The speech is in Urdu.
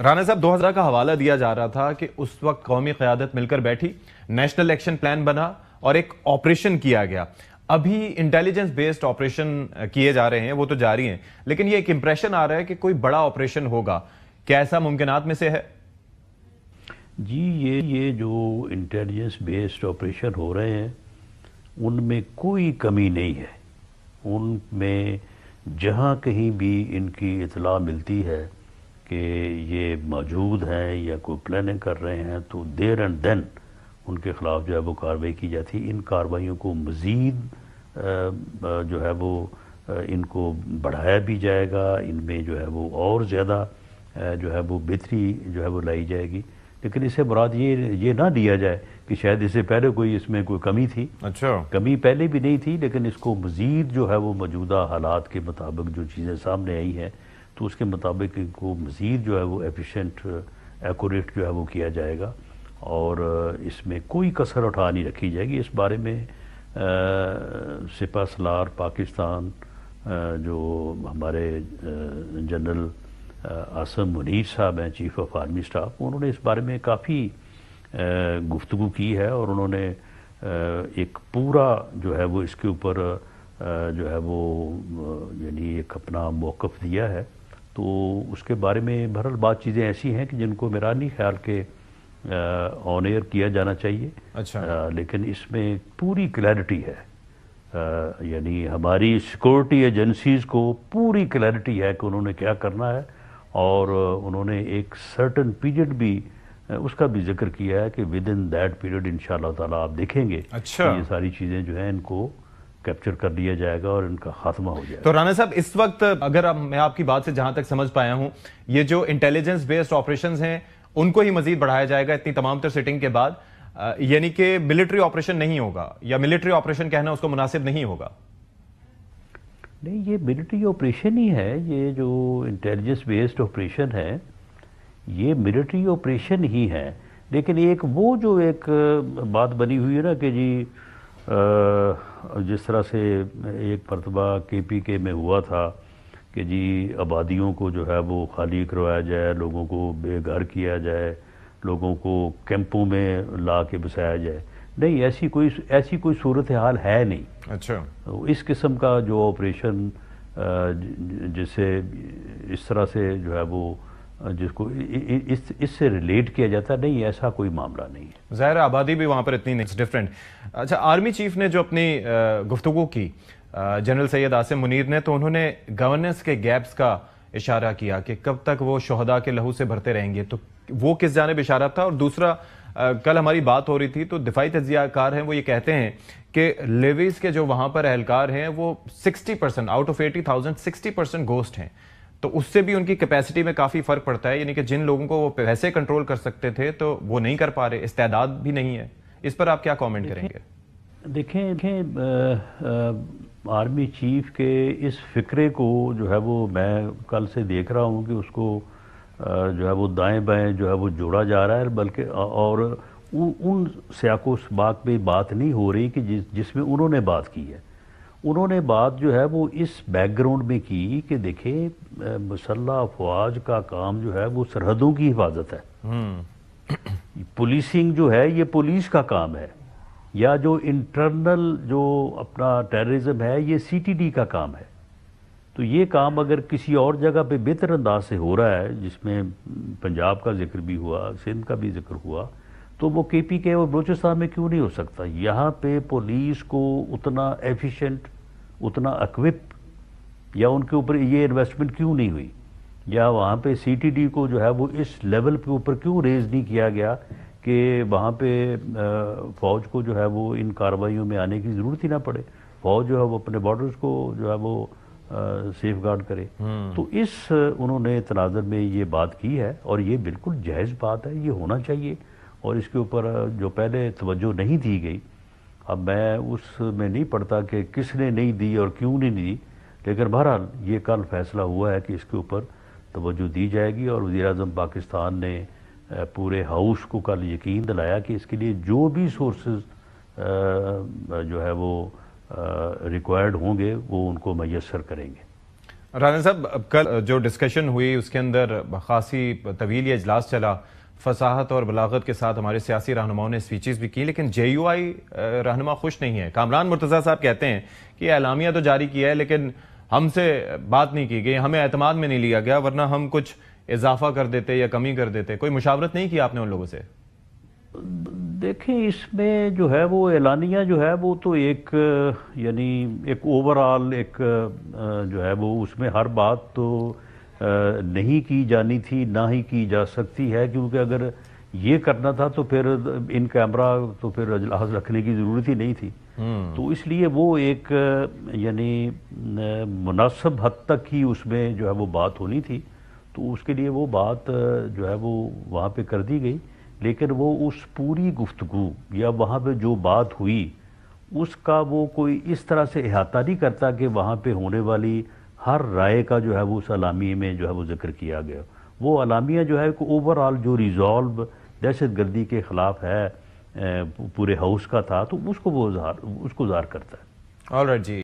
رانا صاحب 2000 کا حوالہ دیا جا رہا تھا کہ اس وقت قومی قیادت مل کر بیٹھی، نیشنل ایکشن پلان بنا اور ایک آپریشن کیا گیا. ابھی انٹیلیجنس بیسڈ آپریشن کیے جا رہے ہیں، وہ تو جاری ہیں، لیکن یہ ایک امپریشن آ رہا ہے کہ کوئی بڑا آپریشن ہوگا. کیا ایسا ممکنات میں سے ہے؟ جی یہ جو انٹیلیجنس بیسڈ آپریشن ہو رہے ہیں ان میں کوئی کمی نہیں ہے. ان میں جہاں کہیں بھی ان کی اطلاع ملتی ہے کہ یہ موجود ہیں یا کوئی پلاننگ کر رہے ہیں تو دیر اینڈ دین ان کے خلاف جو ہے وہ کارروائی کی جاتی ہے. ان کارروائیوں کو مزید جو ہے وہ ان کو بڑھایا بھی جائے گا. ان میں جو ہے وہ اور زیادہ جو ہے وہ بہتری جو ہے وہ لائی جائے گی. لیکن اس سے مراد یہ نہ لیا جائے کہ شاید اس سے پہلے اس میں کوئی کمی تھی. اچھا، کمی پہلے بھی نہیں تھی، لیکن اس کو مزید جو ہے وہ موجودہ حالات کے مطابق جو چیزیں سامنے آئی ہیں تو اس کے مطابق ان کو مزید جو ہے وہ ایفیشینٹ ایکوریٹ جو ہے وہ کیا جائے گا اور اس میں کوئی کسر اٹھا نہیں رکھی جائے گی. اس بارے میں سپہ سالار پاکستان جو ہمارے جنرل عاصم منیر صاحب ہیں، چیف آف آرمی اسٹاف، انہوں نے اس بارے میں کافی گفتگو کی ہے اور انہوں نے ایک پورا جو ہے وہ اس کے اوپر جو ہے وہ یعنی ایک اپنا موقف دیا ہے. تو اس کے بارے میں بہرحال بات چیزیں ایسی ہیں کہ جن کو میرا نہیں خیال کہ آن ایئر کیا جانا چاہیے. اچھا، لیکن اس میں پوری کلیئرٹی ہے، یعنی ہماری سیکورٹی ایجنسیز کو پوری کلیئرٹی ہے کہ انہوں نے کیا کرنا ہے اور انہوں نے ایک سرٹن پیریڈ بھی اس کا بھی ذکر کیا ہے کہ ود ان دیٹ پیریڈ انشاءاللہ تعالیٰ آپ دیکھیں گے کہ یہ ساری چیزیں جو ہیں ان کو کیپچر کر لیا جائے گا اور ان کا خاتمہ ہو جائے گا. تو رانا صاحب اس وقت اگر میں آپ کی بات سے جہاں تک سمجھ پایا ہوں، یہ جو انٹیلیجنس بیسڈ آپریشنز ہیں ان کو ہی مزید بڑھایا جائے گا اتنی تمام تر سیٹنگ کے بعد، یعنی کہ ملٹری آپریشن نہیں ہوگا، یا ملٹری آپریشن کہنا اس کو مناسب نہیں ہوگا؟ نہیں، یہ ملٹری آپریشن ہی ہے. یہ جو انٹیلیجنس بیسڈ آپریشن ہے یہ ملٹری آپریشن ہی ہے. لیکن ایک وہ جو ایک بات بنی ہوئی ہے نا کہ جی جس طرح سے ایک مرتبہ کے پی کے میں ہوا تھا کہ جی آبادیوں کو جو ہے وہ خالی کروایا جائے، لوگوں کو بے گھر کیا جائے، لوگوں کو کیمپوں میں لا کے بسایا جائے. نہیں، ایسی کوئی صورتحال ہے نہیں. اچھا، اس قسم کا جو آپریشن جس سے اس طرح سے جو ہے وہ جس کو اس سے ریلیٹ کیا جاتا ہے، نہیں ایسا کوئی معاملہ نہیں ہے. ظاہر آبادی بھی وہاں پر اتنی نہیں، ڈفرینٹ. اچھا، آرمی چیف نے جو اپنی گفتگو کی جنرل سید عاصم منیر نے، تو انہوں نے گورننس کے گیپس کا اشارہ کیا کہ کب تک وہ شہداء کے لہو سے بھرتے رہیں گے. تو وہ کس جانب اشارہ تھا؟ اور دوسرا، کل ہماری بات ہو رہی تھی تو دفاعی تجزیہ کار ہیں وہ یہ کہتے ہیں کہ لیویز کے جو وہاں پر اہلکار ہیں وہ 60% آؤٹ آف 80,000 60% گوسٹ ہیں. تو اس سے بھی ان کی کیپیسٹی میں کافی فرق پڑتا ہے، یعنی کہ جن لوگوں کو وہ ویسے کنٹرول کر سکتے تھے تو وہ نہیں کر پا رہے، استعداد بھی نہیں ہے. اس پر آپ کیا کامنٹ کریں گے؟ دیکھیں آرمی چیف کے اس فکرے کو جو ہے وہ میں کل سے دیکھ رہا ہوں کہ اس کو جو ہے وہ دائیں بائیں جو ہے وہ جوڑا جا رہا ہے، بلکہ اور ان سیاق و سباق پہ بات نہیں ہو رہی کہ جس میں انہوں نے بات کی ہے. انہوں نے بات جو ہے وہ اس بیک گراؤنڈ میں کی کہ دیکھیں مسلح افواج کا کام جو ہے وہ سرحدوں کی حفاظت ہے. پولیسنگ جو ہے یہ پولیس کا کام ہے، یا جو انٹرنل جو اپنا ٹیررزم ہے یہ سی ٹی ڈی کا کام ہے. تو یہ کام اگر کسی اور جگہ پہ بہتر انداز سے ہو رہا ہے، جس میں پنجاب کا ذکر بھی ہوا، سندھ کا بھی ذکر ہوا، تو وہ کے پی کے اور بلوچستان میں کیوں نہیں ہو سکتا؟ یہاں پہ پولیس کو اتنا ایفیشینٹ، اتنا اکوپ، یا ان کے اوپر یہ انویسٹمنٹ کیوں نہیں ہوئی؟ یا وہاں پہ سی ٹی ڈی کو جو ہے وہ اس لیول کے اوپر کیوں ریز نہیں کیا گیا کہ وہاں پہ فوج کو جو ہے وہ ان کارروائیوں میں آنے کی ضرورت ہی نہ پڑے، فوج جو ہے وہ اپنے بارڈرز کو جو ہے وہ سیف گارڈ کرے. تو انہوں نے تناظر میں یہ بات کی ہے اور یہ بالکل جائز بات ہے، یہ ہونا چاہیے. اور اس کے اوپر جو پہلے توجہ نہیں دی گئی، اب میں اس میں نہیں پڑھتا کہ کس نے نہیں دی اور کیوں نہیں دی، لیکن بہرحال یہ کل فیصلہ ہوا ہے کہ اس کے اوپر توجہ دی جائے گی. اور وزیر اعظم پاکستان نے پورے ہاؤس کو کل یقین دلایا کہ اس کے لیے جو بھی سورسز جو ہے وہ ریکوائرڈ ہوں گے وہ ان کو میسر کریں گے. رانا صاحب کل جو ڈسکشن ہوئی اس کے اندر خاصی طویل یہ اجلاس چلا، فصاحت اور بلاغت کے ساتھ ہمارے سیاسی رہنماؤں نے اسپیچز بھی کی، لیکن جے یو آئی رہنما خوش نہیں ہے۔ کامران مرتضیٰ صاحب کہتے ہیں کہ اعلامیہ تو جاری کیا ہے لیکن ہم سے بات نہیں کی گئی، ہمیں اعتماد میں نہیں لیا گیا، ورنہ ہم کچھ اضافہ کر دیتے یا کمی کر دیتے۔ کوئی مشاورت نہیں کی آپ نے ان لوگوں سے؟ دیکھیں اس میں جو ہے وہ اعلانیہ جو ہے وہ تو ایک یعنی ایک اوور آل ایک جو ہے وہ اس میں ہر بات تو نہیں کی جانی تھی، نہ ہی کی جا سکتی ہے، کیونکہ اگر یہ کرنا تھا تو پھر ان کیمرہ تو پھر اجلاس رکھنے کی ضرورت ہی نہیں تھی۔ تو اس لیے وہ ایک یعنی مناسب حد تک ہی اس میں جو ہے وہ بات ہونی تھی، تو اس کے لیے وہ بات جو ہے وہ وہاں پہ کر دی گئی، لیکن وہ اس پوری گفتگو یا وہاں پہ جو بات ہوئی اس کا وہ کوئی اس طرح سے احاطہ نہیں کرتا کہ وہاں پہ ہونے والی ہر رائے کا جو ہے وہ اس اعلامیے میں جو ہے وہ ذکر کیا گیا۔ وہ اعلامیہ جو ہے کہ اوور آل جو ریزالو دہشت گردی کے خلاف ہے پورے ہاؤس کا تھا، تو اس کو وہ ظاہر کرتا ہے۔ آل رائٹ جی۔